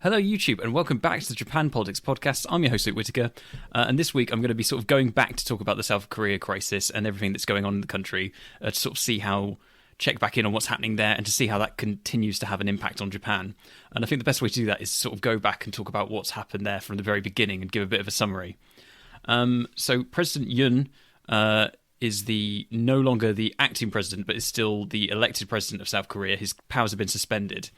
Hello YouTube and welcome back to the Japan Politics podcast. I'm your host Luke Whitaker, and this week I'm going to be sort of going back to talk about the South Korea crisis and everything that's going on in the country, to sort of check back in on what's happening there and to see how that continues to have an impact on Japan. And I think the best way to do that is sort of go back and talk about what's happened there from the very beginning and give a bit of a summary. So President Yoon is no longer the acting president, but is still the elected president of South Korea. His powers have been suspended.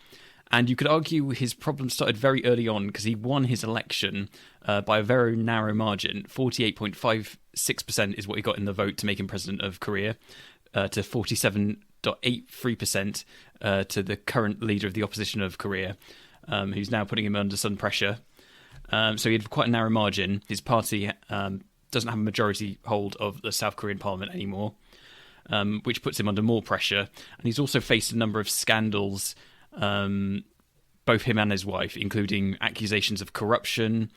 And you could argue his problem started very early on because he won his election by a very narrow margin. 48.56% is what he got in the vote to make him president of Korea, to 47.83% to the current leader of the opposition of Korea, who's now putting him under some pressure. So he had quite a narrow margin. His party doesn't have a majority hold of the South Korean parliament anymore, which puts him under more pressure. And he's also faced a number of scandals, both him and his wife, including accusations of corruption,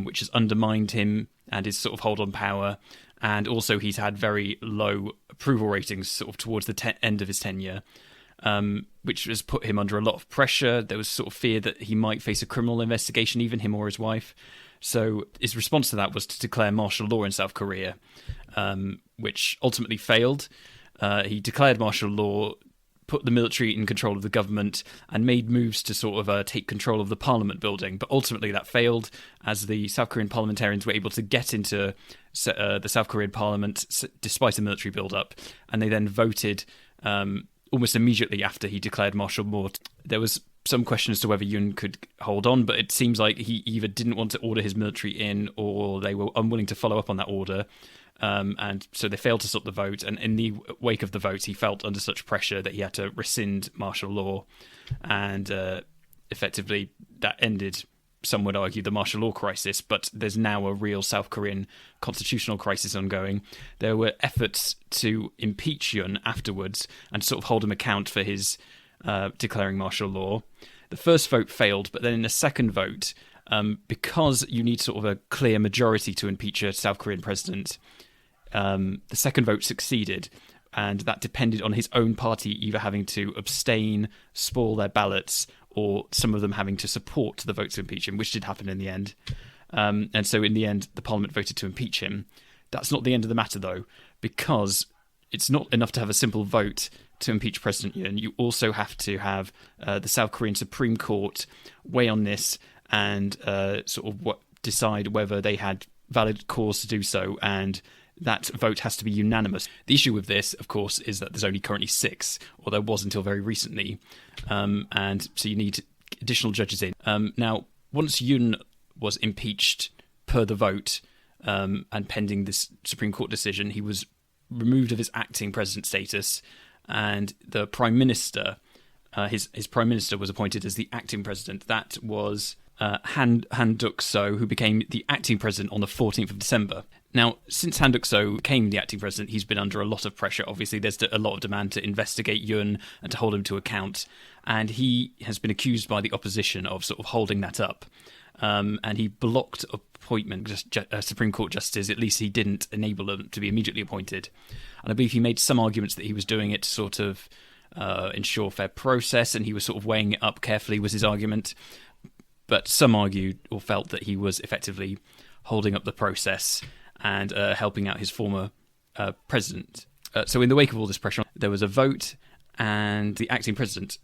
which has undermined him and his sort of hold on power. And also he's had very low approval ratings sort of towards the end of his tenure, which has put him under a lot of pressure. There was sort of fear that he might face a criminal investigation, even him or his wife. So his response to that was to declare martial law in South Korea, which ultimately failed. He declared martial law, put the military in control of the government, and made moves to sort of take control of the parliament building. But ultimately that failed, as the South Korean parliamentarians were able to get into the South Korean parliament despite a military build-up, and they then voted almost immediately after he declared martial law. There was some question as to whether Yoon could hold on, but it seems like he either didn't want to order his military in, or they were unwilling to follow up on that order. And so they failed to stop the vote, and in the wake of the vote he felt under such pressure that he had to rescind martial law, and effectively that ended, some would argue, the martial law crisis. But there's now a real South Korean constitutional crisis ongoing. There were efforts to impeach Yoon afterwards and sort of hold him account for his declaring martial law. The first vote failed, but then in the second vote, because you need sort of a clear majority to impeach a South Korean president, the second vote succeeded, and that depended on his own party either having to abstain, spoil their ballots, or some of them having to support the vote to impeach him, which did happen in the end. And so in the end, the parliament voted to impeach him. That's not the end of the matter, though, because it's not enough to have a simple vote to impeach President Yoon. You also have to have the South Korean Supreme Court weigh on this and sort of decide whether they had valid cause to do so, and that vote has to be unanimous. The issue with this, of course, is that there's only currently 6, or there was until very recently, and so you need additional judges in. Now, once Yoon was impeached per the vote, and pending this Supreme Court decision, he was removed of his acting president status, and the Prime Minister, his Prime Minister was appointed as the acting president. That was Han Duck-seo, who became the acting president on the 14th of December. Now, since Han Duck-seo became the acting president, he's been under a lot of pressure. Obviously, there's a lot of demand to investigate Yoon and to hold him to account, and he has been accused by the opposition of sort of holding that up. And he blocked appointment Supreme Court justices. At least he didn't enable them to be immediately appointed. And I believe he made some arguments that he was doing it to sort of ensure fair process, and he was sort of weighing it up carefully, was his argument. But some argued or felt that he was effectively holding up the process and helping out his former president. So in the wake of all this pressure, there was a vote, and the acting president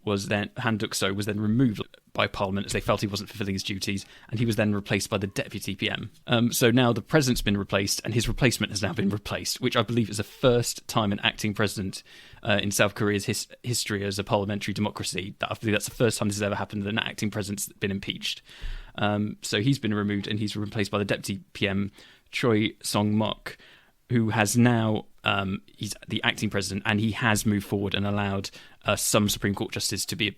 Han Duck-seo was then removed by Parliament as they felt he wasn't fulfilling his duties, and he was then replaced by the deputy PM. So now the president's been replaced, and his replacement has now been replaced, which I believe is the first time an acting president in South Korea's history as a parliamentary democracy. I believe that's the first time this has ever happened that an acting president's been impeached. So he's been removed, and he's replaced by the deputy PM, Choi Song-mok, who has now, he's the acting president, and he has moved forward and allowed some Supreme Court justices to be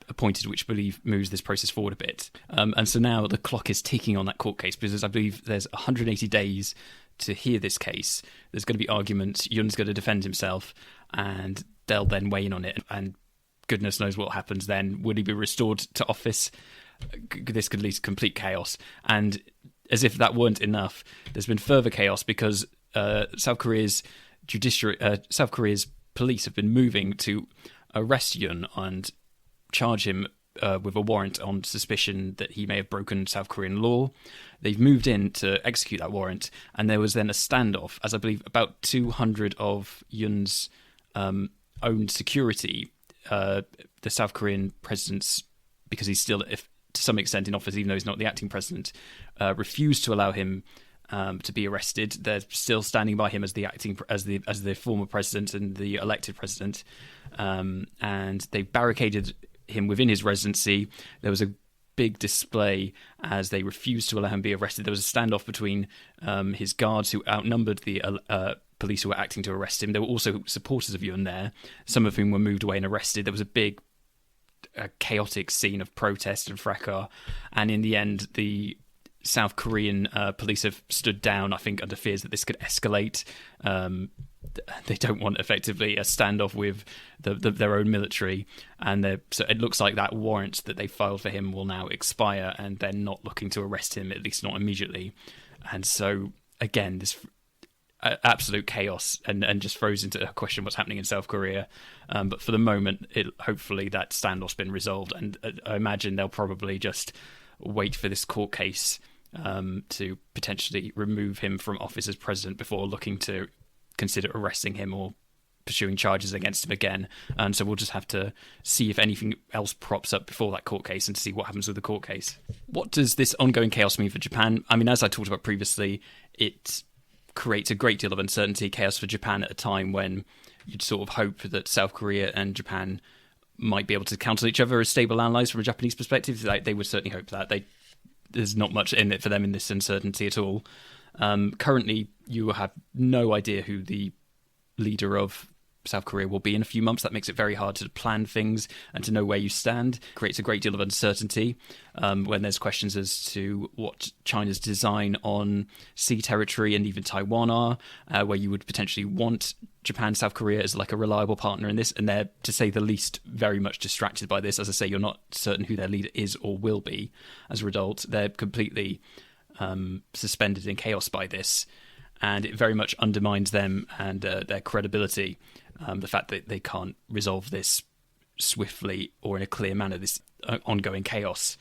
appointed, which I believe moves this process forward a bit. And so now the clock is ticking on that court case, because I believe there's 180 days to hear this case. There's going to be arguments. Yoon's going to defend himself, and they'll then weigh in on it. And goodness knows what happens then. Will he be restored to office? This could lead to complete chaos. And as if that weren't enough, there's been further chaos because South Korea's police have been moving to arrest Yoon and charge him with a warrant on suspicion that he may have broken South Korean law. They've moved in to execute that warrant, and there was then a standoff, as I believe about 200 of Yoon's own security, the South Korean president's, because he's still, if to some extent, in office, even though he's not the acting president, refused to allow him to be arrested. They're still standing by him as the former president and the elected president, and they barricaded him within his residency. There was a big display as they refused to allow him to be arrested. There was a standoff between his guards, who outnumbered the police who were acting to arrest him. There were also supporters of Yoon there, some of whom were moved away and arrested. There was a big chaotic scene of protest and fracas, and in the end the South Korean police have stood down, I think, under fears that this could escalate. They don't want, effectively, a standoff with their own military, and so it looks like that warrant that they filed for him will now expire, and they're not looking to arrest him, at least not immediately. And so, again, this absolute chaos, and just throws into question what's happening in South Korea. But for the moment, hopefully that standoff's been resolved, and I imagine they'll probably just wait for this court case to potentially remove him from office as president before looking to consider arresting him or pursuing charges against him again. And so we'll just have to see if anything else props up before that court case and to see what happens with the court case. What does this ongoing chaos mean for Japan? I mean, as I talked about previously, it creates a great deal of uncertainty, chaos for Japan at a time when you'd sort of hope that South Korea and Japan might be able to counsel each other as stable allies from a Japanese perspective. They would certainly hope that. There's not much in it for them in this uncertainty at all. Currently, you have no idea who the leader of South Korea will be in a few months. That makes it very hard to plan things and to know where you stand. Creates a great deal of uncertainty when there's questions as to what China's design on sea territory and even Taiwan are, where you would potentially want Japan, South Korea as like a reliable partner in this, and they're, to say the least, very much distracted by this. As I say, you're not certain who their leader is or will be. As a result, they're completely suspended in chaos by this, and it very much undermines them and their credibility. The fact that they can't resolve this swiftly or in a clear manner, this ongoing chaos.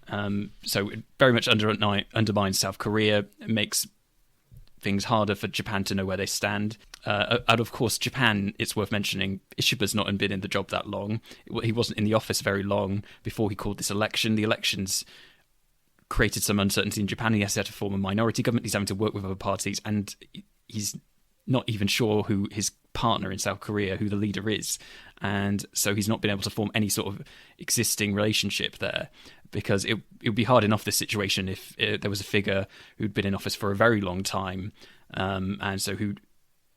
So it very much undermines South Korea. It makes things harder for Japan to know where they stand. And of course, Japan, it's worth mentioning, Ishiba's not been in the job that long. He wasn't in the office very long before he called this election. The elections created some uncertainty in Japan. He has had to form a minority government. He's having to work with other parties, and he's not even sure who his partner in South Korea, who the leader is. And so he's not been able to form any sort of existing relationship there, because it would be hard enough, this situation, if there was a figure who'd been in office for a very long time, and so who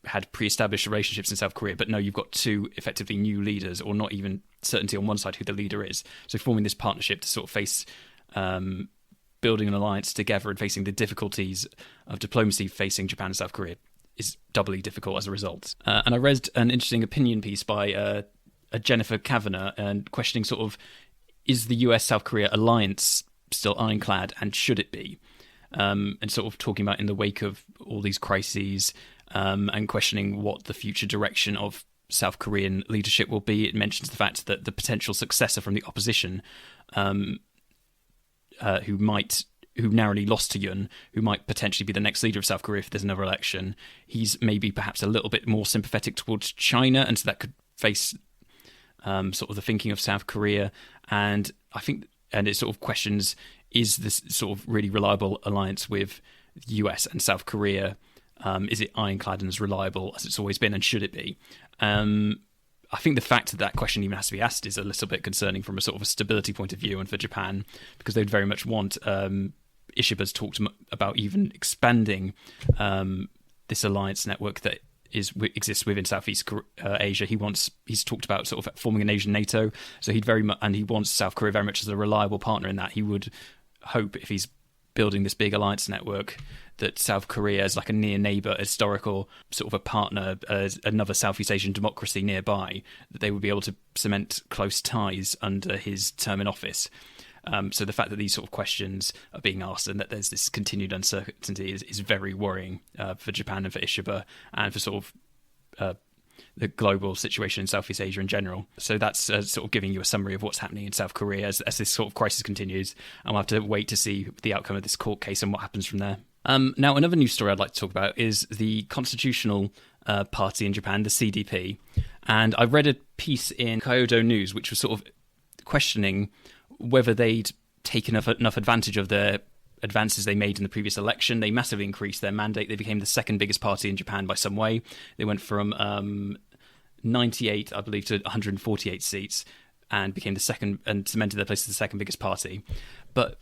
had pre-established relationships in South Korea. But no, you've got two effectively new leaders, or not even certainty on one side who the leader is. So forming this partnership to sort of face building an alliance together and facing the difficulties of diplomacy facing Japan and South Korea is doubly difficult as a result. And I read an interesting opinion piece by a Jennifer Kavanagh, and questioning sort of, is the US-South Korea alliance still ironclad, and should it be? And sort of talking about in the wake of all these crises, and questioning what the future direction of South Korean leadership will be. It mentions the fact that the potential successor from the opposition, who narrowly lost to Yoon, who might potentially be the next leader of South Korea if there's another election, he's maybe perhaps a little bit more sympathetic towards China, and so that could face sort of the thinking of South Korea. And I think, and it sort of questions, is this sort of really reliable alliance with the US and South Korea, is it ironclad and as reliable as it's always been, and should it be? I think the fact that question even has to be asked is a little bit concerning from a sort of a stability point of view, and for Japan, because they'd very much want, Ishiba's talked about even expanding this alliance network that exists within Southeast Asia. He's talked about sort of forming an Asian NATO, so he wants South Korea very much as a reliable partner in that. He would hope, if he's building this big alliance network, that South Korea is like a near neighbour, historical sort of a partner, as another Southeast Asian democracy nearby, that they would be able to cement close ties under his term in office. So the fact that these sort of questions are being asked and that there's this continued uncertainty is very worrying for Japan and for Ishiba, and for sort of the global situation in Southeast Asia in general. So that's sort of giving you a summary of what's happening in South Korea as this sort of crisis continues. And we'll have to wait to see the outcome of this court case and what happens from there. Now, another news story I'd like to talk about is the Constitutional Party in Japan, the CDP. And I read a piece in Kyodo News which was sort of questioning whether they'd taken enough advantage of the advances they made in the previous election. They massively increased their mandate. They became the second biggest party in Japan by some way. They went from 98, I believe, to 148 seats and became the second and cemented their place as the second biggest party. But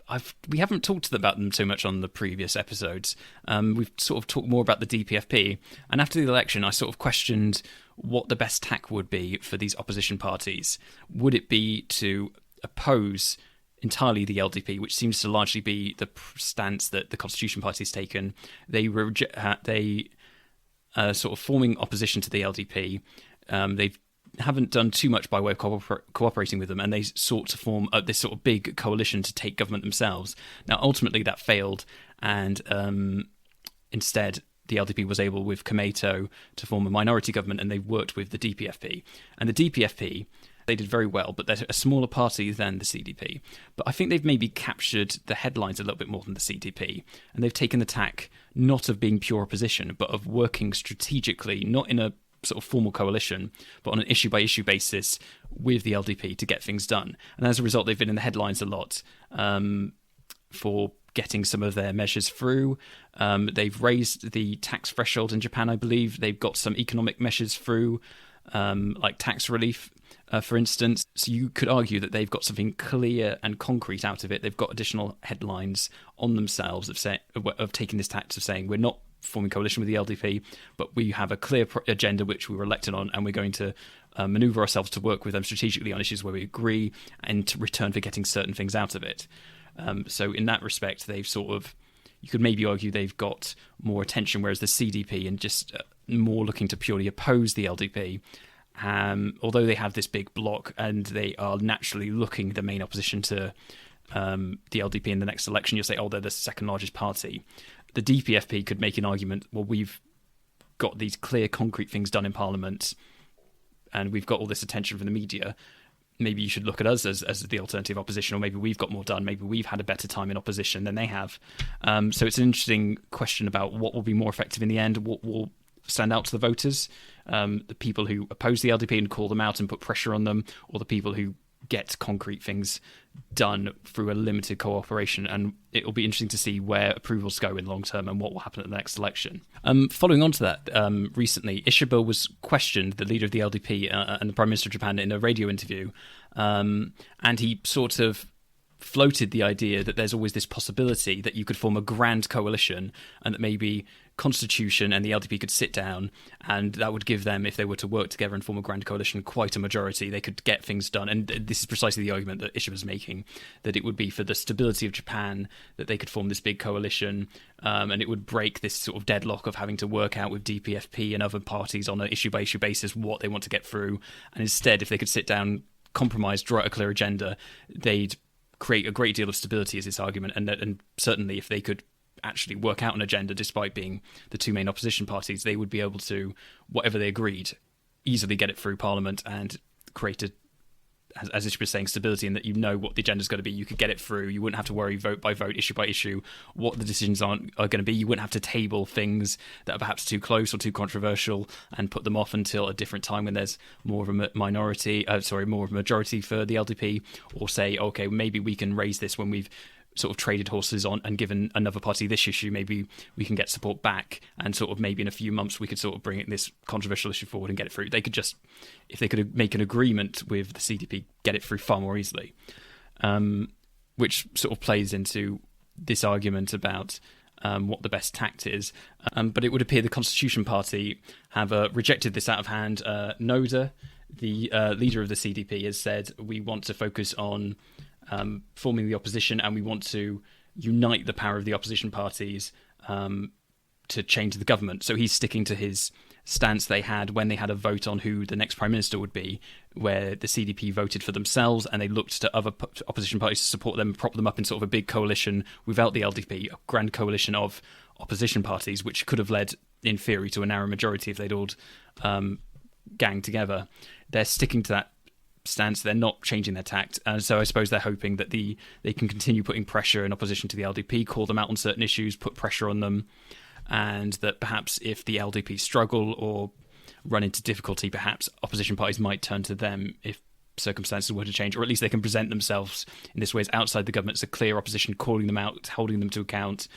we haven't talked about them so much on the previous episodes. We've sort of talked more about the DPFP. And after the election, I sort of questioned what the best tack would be for these opposition parties. Would it be to oppose entirely the LDP, which seems to largely be the stance that the Constitution Party has taken? They sort of forming opposition to the LDP. They haven't done too much by way of cooperating with them, and they sought to form this sort of big coalition to take government themselves. Now, ultimately, that failed, and instead, the LDP was able, with Komeito, to form a minority government, and they worked with the DPFP. And the DPFP, they did very well, but they're a smaller party than the CDP. But I think they've maybe captured the headlines a little bit more than the CDP, and they've taken the tack not of being pure opposition, but of working strategically, not in a sort of formal coalition, but on an issue-by-issue basis with the LDP to get things done. And as a result, they've been in the headlines a lot for getting some of their measures through. They've raised the tax threshold in Japan, I believe. They've got some economic measures through, like tax relief, for instance. So you could argue that they've got something clear and concrete out of it. They've got additional headlines on themselves of taking this tack of saying, we're not forming coalition with the LDP, but we have a clear agenda which we were elected on, and we're going to maneuver ourselves to work with them strategically on issues where we agree and to return for getting certain things out of it. So in that respect, they've sort of, you could maybe argue they've got more attention, whereas the CDP and just more looking to purely oppose the LDP. Although they have this big block and they are naturally looking the main opposition to the LDP in the next election, you'll say, oh, they're the second largest party. The DPFP could make an argument, well, we've got these clear, concrete things done in Parliament and we've got all this attention from the media. Maybe you should look at us as the alternative opposition, or maybe we've got more done. Maybe we've had a better time in opposition than they have. So it's an interesting question about what will be more effective in the end, what will stand out to the voters, the people who oppose the LDP and call them out and put pressure on them, or the people who get concrete things done through a limited cooperation. And it'll be interesting to see where approvals go in long term and what will happen at the next election. Following on to that, recently Ishiba was questioned, the leader of the LDP and the Prime Minister of Japan, in a radio interview, and he sort of floated the idea that there's always this possibility that you could form a grand coalition and that maybe Constitution and the LDP could sit down, and that would give them, if they were to work together and form a grand coalition, quite a majority. They could get things done. And this is precisely the argument that Ishiba's making, that it would be for the stability of Japan that they could form this big coalition, and it would break this sort of deadlock of having to work out with DPFP and other parties on an issue-by-issue basis what they want to get through. And instead, if they could sit down, compromise, draw out a clear agenda, they'd create a great deal of stability, is this argument. And certainly if they could actually work out an agenda despite being the two main opposition parties, they would be able to, whatever they agreed, easily get it through Parliament and create a, as Ishii was saying, stability, in that you know what the agenda's going to be. You could get it through. You wouldn't have to worry vote by vote, issue by issue, what the decisions are going to be. You wouldn't have to table things that are perhaps too close or too controversial and put them off until a different time when there's more of a more of a majority for the LDP, or say, okay, maybe we can raise this when we've sort of traded horses on and given another party this issue, maybe we can get support back, and sort of maybe in a few months we could sort of bring this controversial issue forward and get it through. They could just, if they could make an agreement with the CDP, get it through far more easily, which sort of plays into this argument about what the best tact is. But it would appear the Constitution Party have rejected this out of hand. Noda, the leader of the CDP, has said, we want to focus on forming the opposition, and we want to unite the power of the opposition parties to change the government. So he's sticking to his stance they had when they had a vote on who the next prime minister would be, where the CDP voted for themselves and they looked to other opposition parties to support them, prop them up in sort of a big coalition without the LDP, a grand coalition of opposition parties, which could have led, in theory, to a narrow majority if they'd all gang together. They're sticking to that stance. They're not changing their tact, and so I suppose they're hoping that they can continue putting pressure in opposition to the LDP, call them out on certain issues, put pressure on them, and that perhaps if the LDP struggle or run into difficulty, perhaps opposition parties might turn to them if circumstances were to change, or at least they can present themselves in this way as outside the government as a clear opposition, calling them out, holding them to account,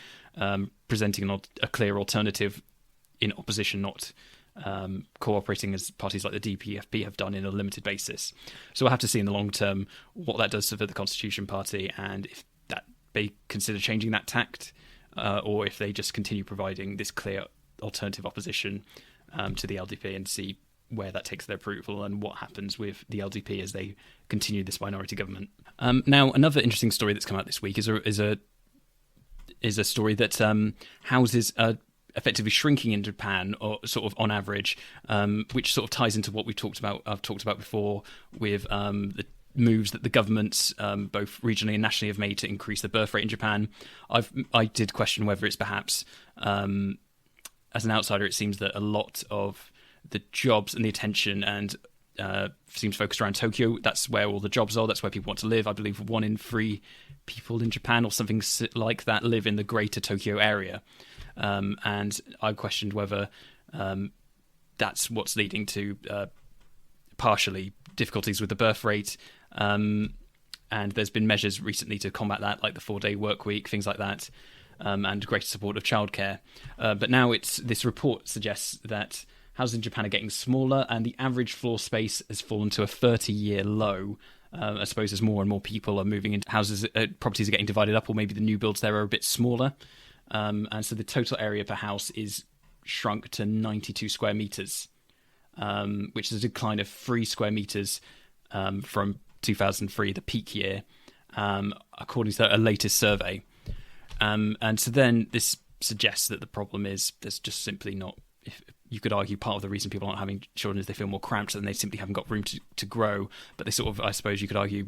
presenting a clear alternative in opposition, not cooperating as parties like the DPFP have done in a limited basis. So we'll have to see in the long term what that does for the Constitution Party, and if that they consider changing that tact, or if they just continue providing this clear alternative opposition to the LDP, and see where that takes their approval and what happens with the LDP as they continue this minority government. Now, another interesting story that's come out this week is a story that houses are effectively shrinking in Japan, or sort of on average, which sort of ties into what I've talked about before with the moves that the governments, both regionally and nationally, have made to increase the birth rate in Japan. I did question whether it's perhaps, as an outsider, it seems that a lot of the jobs and the attention and seems focused around Tokyo. That's where all the jobs are. That's where people want to live. I believe 1 in 3 people in Japan, or something like that, live in the greater Tokyo area. And I questioned whether that's what's leading to partially difficulties with the birth rate. And there's been measures recently to combat that, like the 4-day work week, things like that, and greater support of childcare. But now this report suggests that houses in Japan are getting smaller, and the average floor space has fallen to a 30-year low. I suppose as more and more people are moving into houses, properties are getting divided up, or maybe the new builds there are a bit smaller. And so the total area per house is shrunk to 92 square metres, which is a decline of 3 square metres from 2003, the peak year, according to a latest survey. And so then this suggests that the problem is there's just simply not... You could argue part of the reason people aren't having children is they feel more cramped and they simply haven't got room to grow. But they sort of, I suppose you could argue,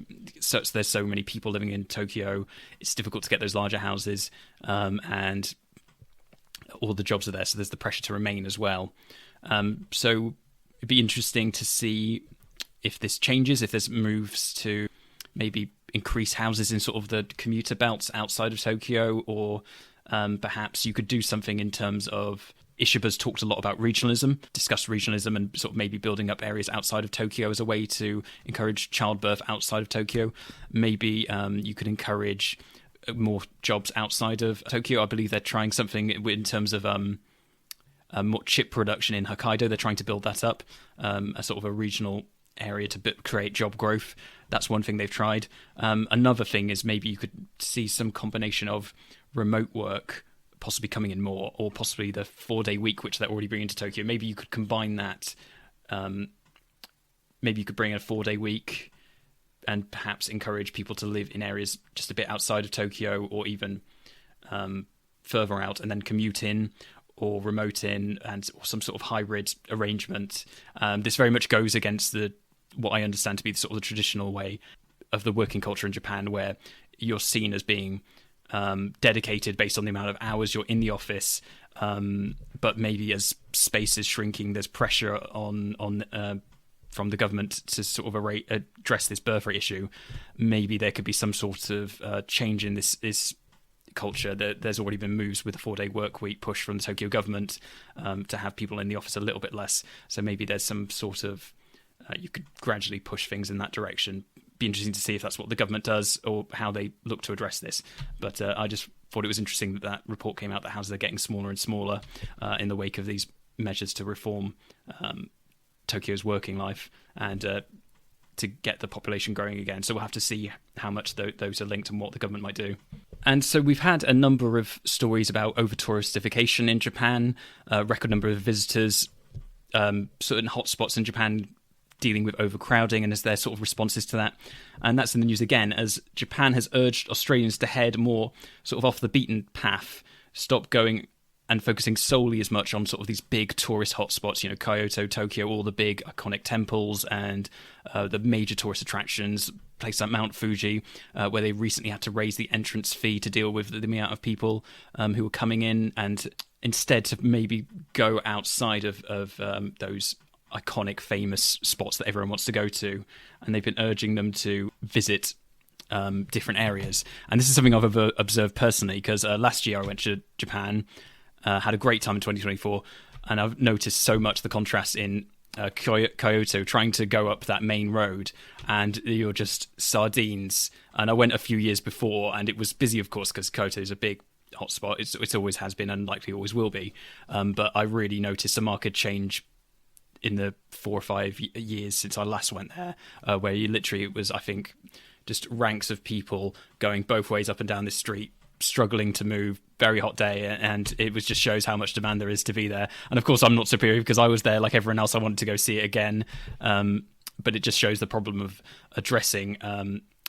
there's so many people living in Tokyo, it's difficult to get those larger houses, and all the jobs are there, so there's the pressure to remain as well. So it'd be interesting to see if this changes, if there's moves to maybe increase houses in sort of the commuter belts outside of Tokyo, or perhaps you could do something in terms of... Ishiba's talked a lot about discussed regionalism, and sort of maybe building up areas outside of Tokyo as a way to encourage childbirth outside of Tokyo. Maybe you could encourage more jobs outside of Tokyo. I believe they're trying something in terms of more chip production in Hokkaido. They're trying to build that up, a sort of a regional area to create job growth. That's one thing they've tried. Another thing is maybe you could see some combination of remote work possibly coming in more, or possibly the 4-day week, which they're already bringing to Tokyo. Maybe you could combine that. Maybe you could bring in a 4-day week and perhaps encourage people to live in areas just a bit outside of Tokyo, or even further out, and then commute in or remote in, or some sort of hybrid arrangement. This very much goes against what I understand to be sort of the traditional way of the working culture in Japan, where you're seen as being dedicated based on the amount of hours you're in the office, but maybe as space is shrinking, there's pressure on from the government to sort of address this birth rate issue. Maybe there could be some sort of change in this culture. There's already been moves with the 4-day work week push from the Tokyo government to have people in the office a little bit less. So maybe there's some sort of you could gradually push things in that direction. Be interesting to see if that's what the government does, or how they look to address this. But I just thought it was interesting that report came out that houses are getting smaller and smaller in the wake of these measures to reform Tokyo's working life and to get the population growing again. So we'll have to see how much those are linked and what the government might do. And so we've had a number of stories about over-touristification in Japan, record number of visitors, certain hotspots in Japan dealing with overcrowding, and as their sort of responses to that. And that's in the news again, as Japan has urged Australians to head more sort of off the beaten path, stop going and focusing solely as much on sort of these big tourist hotspots, Kyoto, Tokyo, all the big iconic temples and the major tourist attractions, places like Mount Fuji, where they recently had to raise the entrance fee to deal with the amount of people who were coming in, and instead to maybe go outside of those iconic, famous spots that everyone wants to go to, and they've been urging them to visit different areas. And this is something I've observed personally, because last year I went to Japan, had a great time in 2024, and I've noticed so much the contrast in Kyoto, trying to go up that main road, and you're just sardines. And I went a few years before, and it was busy, of course, because Kyoto is a big hotspot. It always has been, and likely always will be. But I really noticed a marked change in the 4 or 5 years since I last went there, where it was, I think, just ranks of people going both ways up and down the street, struggling to move, very hot day, and it was just shows how much demand there is to be there. And of course I'm not superior, because I was there like everyone else. I wanted to go see it again, but it just shows the problem of addressing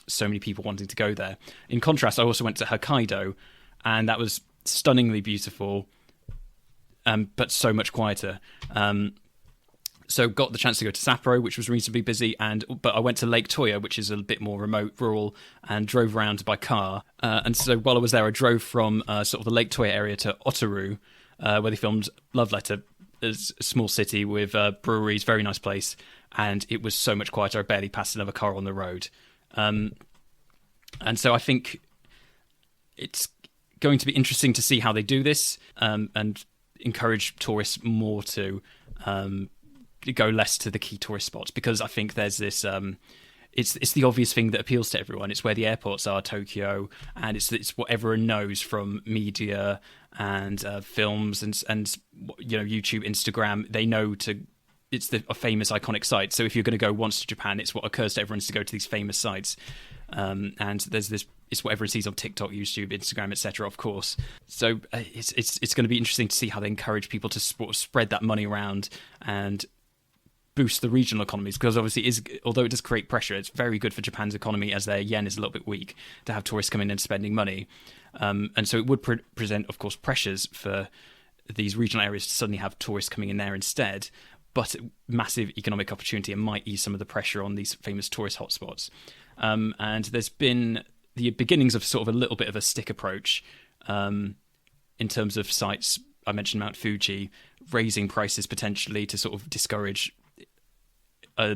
so many people wanting to go there. In contrast, I also went to Hokkaido, and that was stunningly beautiful, but so much quieter. So got the chance to go to Sapporo, which was reasonably busy, but I went to Lake Toya, which is a bit more remote, rural, and drove around by car. And so while I was there, I drove from sort of the Lake Toya area to Otaru, where they filmed Love Letter. It's a small city with breweries, very nice place, and it was so much quieter. I barely passed another car on the road. And so I think it's going to be interesting to see how they do this, and encourage tourists more to go less to the key tourist spots, because I think there's this it's the obvious thing that appeals to everyone. It's where the airports are, Tokyo, and it's what everyone knows from media and films and YouTube, Instagram. They know it's a famous iconic site. So if you're going to go once to Japan, it's what occurs to everyone is to go to these famous sites. And there's this, it's what everyone sees on TikTok, YouTube, Instagram, etc. Of course. So it's going to be interesting to see how they encourage people to spread that money around and boost the regional economies, because obviously although it does create pressure, it's very good for Japan's economy, as their yen is a little bit weak, to have tourists coming in and spending money. And so it would present, of course, pressures for these regional areas to suddenly have tourists coming in there instead, but massive economic opportunity, and might ease some of the pressure on these famous tourist hotspots. And there's been the beginnings of sort of a little bit of a stick approach in terms of sites. I mentioned Mount Fuji, raising prices potentially to sort of discourage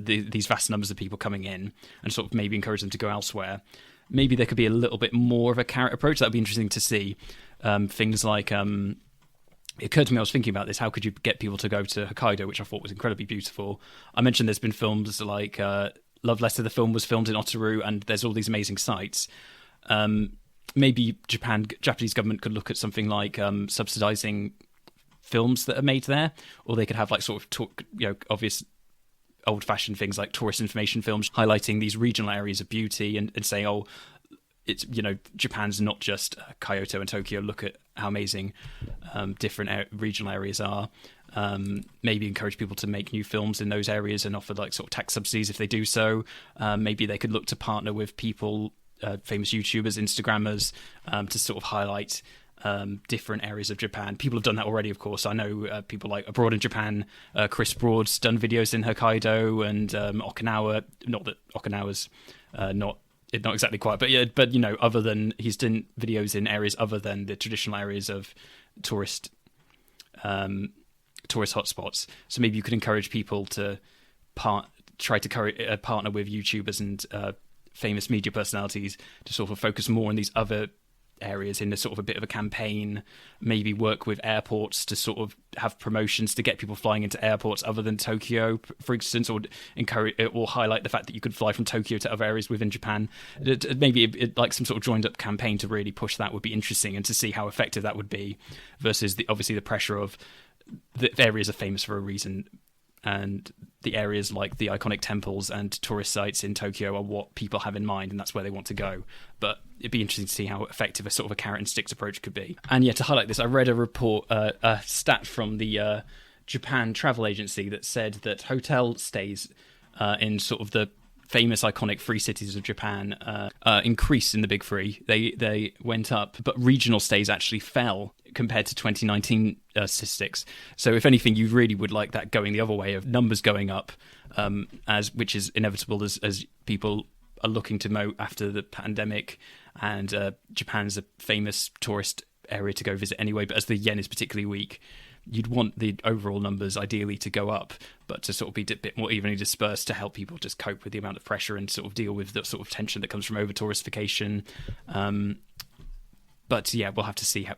these vast numbers of people coming in, and sort of maybe encourage them to go elsewhere. Maybe there could be a little bit more of a carrot approach. That'd be interesting to see. Things like, it occurred to me, I was thinking about this, how could you get people to go to Hokkaido, which I thought was incredibly beautiful. I mentioned there's been films like Love Letter, the film was filmed in Otaru, and there's all these amazing sites. Maybe Japanese government could look at something like subsidizing films that are made there, or they could have like sort of obvious old-fashioned things like tourist information films highlighting these regional areas of beauty, and saying, oh, it's Japan's not just Kyoto and Tokyo. Look at how amazing different regional areas are. Maybe encourage people to make new films in those areas and offer like sort of tax subsidies if they do so. Maybe they could look to partner with people, famous YouTubers, Instagrammers, to sort of highlight different areas of Japan. People have done that already, of course. I know people like Abroad in Japan. Chris Broad's done videos in Hokkaido and Okinawa. Not that Okinawa's not exactly quiet, but other than, he's done videos in areas other than the traditional areas of tourist hotspots. So maybe you could encourage people to try to partner with YouTubers and famous media personalities to sort of focus more on these other areas in a sort of a bit of a campaign. Maybe work with airports to sort of have promotions to get people flying into airports other than Tokyo, for instance, or encourage or highlight the fact that you could fly from Tokyo to other areas within Japan. Maybe like some sort of joined up campaign to really push that would be interesting, and to see how effective that would be versus obviously the pressure of the areas are famous for a reason, and the areas like the iconic temples and tourist sites in Tokyo are what people have in mind, and that's where they want to go. But it'd be interesting to see how effective a sort of a carrot and sticks approach could be. And yeah, to highlight this, I read a report, a stat from the Japan Travel Agency that said that hotel stays in sort of the famous iconic three cities of Japan increased in the big three. They went up, but regional stays actually fell compared to 2019 statistics. So if anything, you really would like that going the other way, of numbers going up, which is inevitable as people are looking to moat after the pandemic, and Japan's a famous tourist area to go visit anyway, but as the yen is particularly weak, you'd want the overall numbers ideally to go up, but to sort of be a bit more evenly dispersed to help people just cope with the amount of pressure and sort of deal with the sort of tension that comes from over-touristification. But yeah, we'll have to see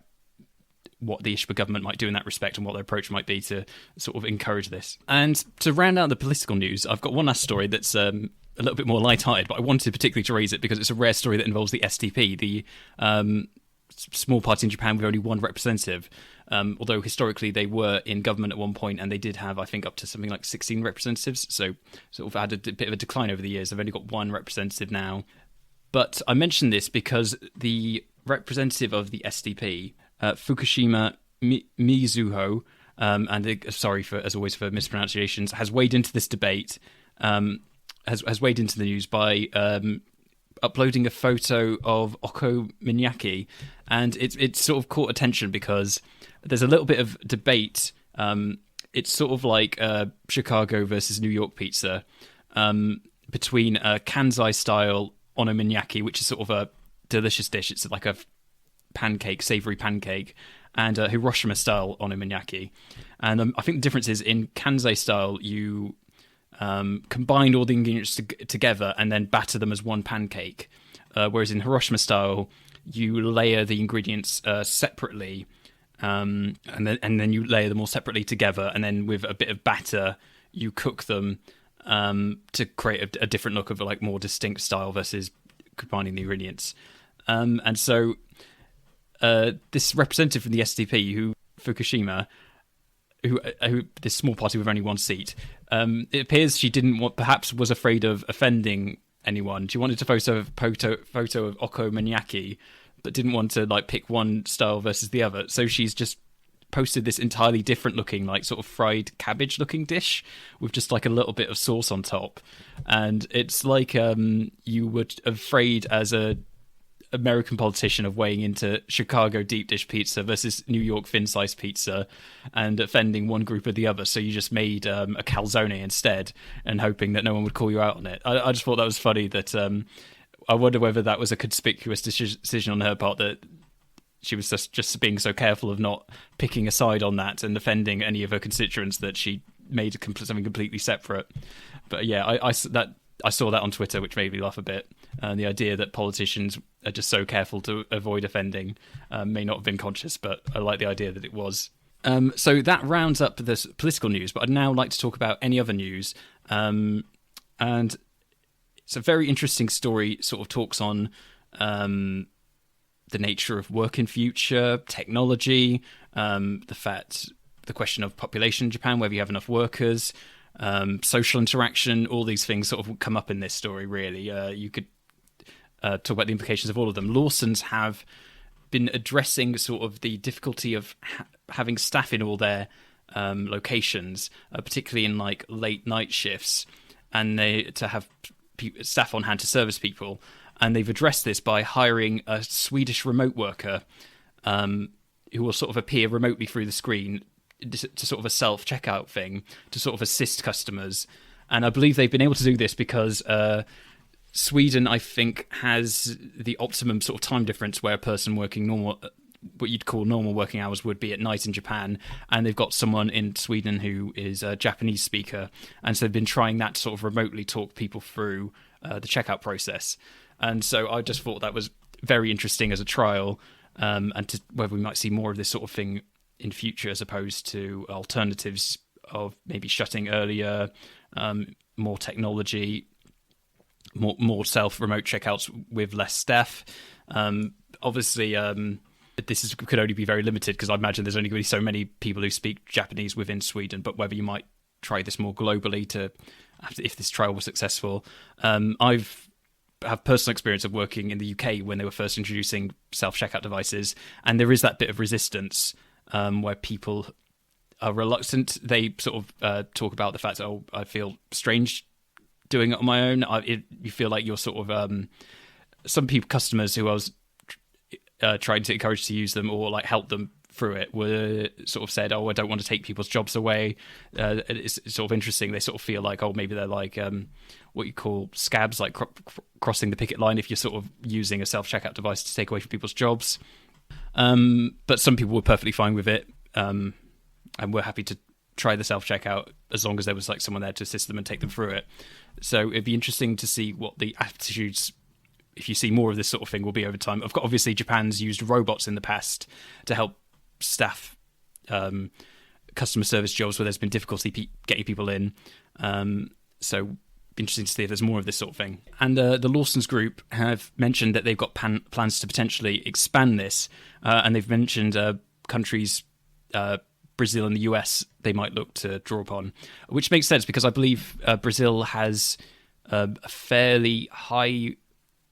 what the Ishima government might do in that respect and what their approach might be to sort of encourage this. And to round out the political news, I've got one last story that's a little bit more light-hearted, but I wanted particularly to raise it because it's a rare story that involves the SDP, the small party in Japan with only one representative. Although historically they were in government at one point and they did have, I think, up to something like 16 representatives. So sort of had a bit of a decline over the years. They've only got one representative now. But I mention this because the representative of the SDP, Fukushima Mizuho, and sorry for, as always, for mispronunciations, has weighed into this debate, has weighed into the news by uploading a photo of okonomiyaki, and it's sort of caught attention because there's a little bit of debate. It's sort of like Chicago versus New York pizza, between Kansai style okonomiyaki, which is sort of a delicious dish. It's like a pancake, savory pancake, and Hiroshima style okonomiyaki. And I think the difference is in Kansai style, you combine all the ingredients together and then batter them as one pancake, whereas in Hiroshima style, you layer the ingredients separately, and then you layer them all separately together, and then with a bit of batter, you cook them to create a different look of a like more distinct style versus combining the ingredients. And so this representative from the SDP, Fukushima, who this small party with only one seat, it appears she perhaps was afraid of offending anyone. She wanted to post a photo of okonomiyaki, but didn't want to like pick one style versus the other. So she's just posted this entirely different looking, like sort of fried cabbage looking dish with just like a little bit of sauce on top. And it's like you were afraid as a American politician of weighing into Chicago deep dish pizza versus New York thin slice pizza and offending one group or the other. So you just made a calzone instead and hoping that no one would call you out on it. I just thought that was funny that I wonder whether that was a conspicuous decision on her part, that she was just being so careful of not picking a side on that and offending any of her constituents that she made something completely separate. But yeah, I saw that on Twitter, which made me laugh a bit. The idea that politicians are just so careful to avoid offending may not have been conscious, but I like the idea that it was. So that rounds up this political news, but I'd now like to talk about any other news. And it's a very interesting story, sort of talks on the nature of work in future, technology, the question of population in Japan, whether you have enough workers, social interaction, all these things sort of come up in this story, really. You could talk about the implications of all of them. Lawsons have been addressing sort of the difficulty of having staff in all their locations, particularly in like late night shifts, and to have staff on hand to service people. And they've addressed this by hiring a Swedish remote worker who will sort of appear remotely through the screen to sort of a self-checkout thing to sort of assist customers. And I believe they've been able to do this because Sweden, I think, has the optimum sort of time difference where a person working normal, what you'd call normal working hours, would be at night in Japan. And they've got someone in Sweden who is a Japanese speaker. And so they've been trying that to sort of remotely talk people through the checkout process. And so I just thought that was very interesting as a trial, and to whether we might see more of this sort of thing in future, as opposed to alternatives of maybe shutting earlier, more technology, more self-remote checkouts with less staff. Obviously, this could only be very limited because I imagine there's only going to be so many people who speak Japanese within Sweden, but whether you might try this more globally if this trial was successful. I have personal experience of working in the UK when they were first introducing self-checkout devices, and there is that bit of resistance where people are reluctant. They sort of talk about the fact, I feel strange doing it on my own. You feel like you're sort of some people, customers who I was trying to encourage to use them or like help them through it, were sort of said, I don't want to take people's jobs away. It's sort of interesting. They sort of feel like, maybe they're like what you call scabs, like crossing the picket line if you're sort of using a self-checkout device to take away from people's jobs. But some people were perfectly fine with it. and were happy to try the self-checkout as long as there was like someone there to assist them and take them through it. So it'd be interesting to see what the attitudes, if you see more of this sort of thing, will be over time. Obviously, Japan's used robots in the past to help staff customer service jobs where there's been difficulty getting people in. So interesting to see if there's more of this sort of thing. And the Lawsons group have mentioned that they've got plans to potentially expand this, and they've mentioned countries, Brazil and the US, they might look to draw upon, which makes sense because I believe Brazil has a fairly high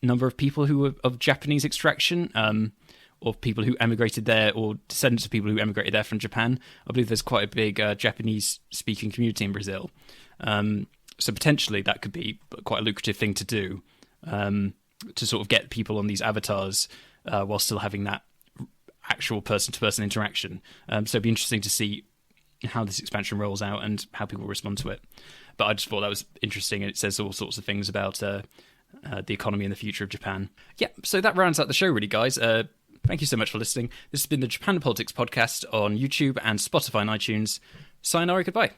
number of people who are of Japanese extraction, or people who emigrated there, or descendants of people who emigrated there from Japan. I believe there's quite a big Japanese-speaking community in Brazil. So potentially that could be quite a lucrative thing to do, to sort of get people on these avatars while still having that actual person-to-person interaction. So it'd be interesting to see how this expansion rolls out and how people respond to it. But I just thought that was interesting, and it says all sorts of things about the economy and the future of Japan. Yeah, so that rounds out the show, really, guys. Thank you so much for listening. This has been the Japan Politics podcast on YouTube and Spotify and iTunes. Sayonara, goodbye.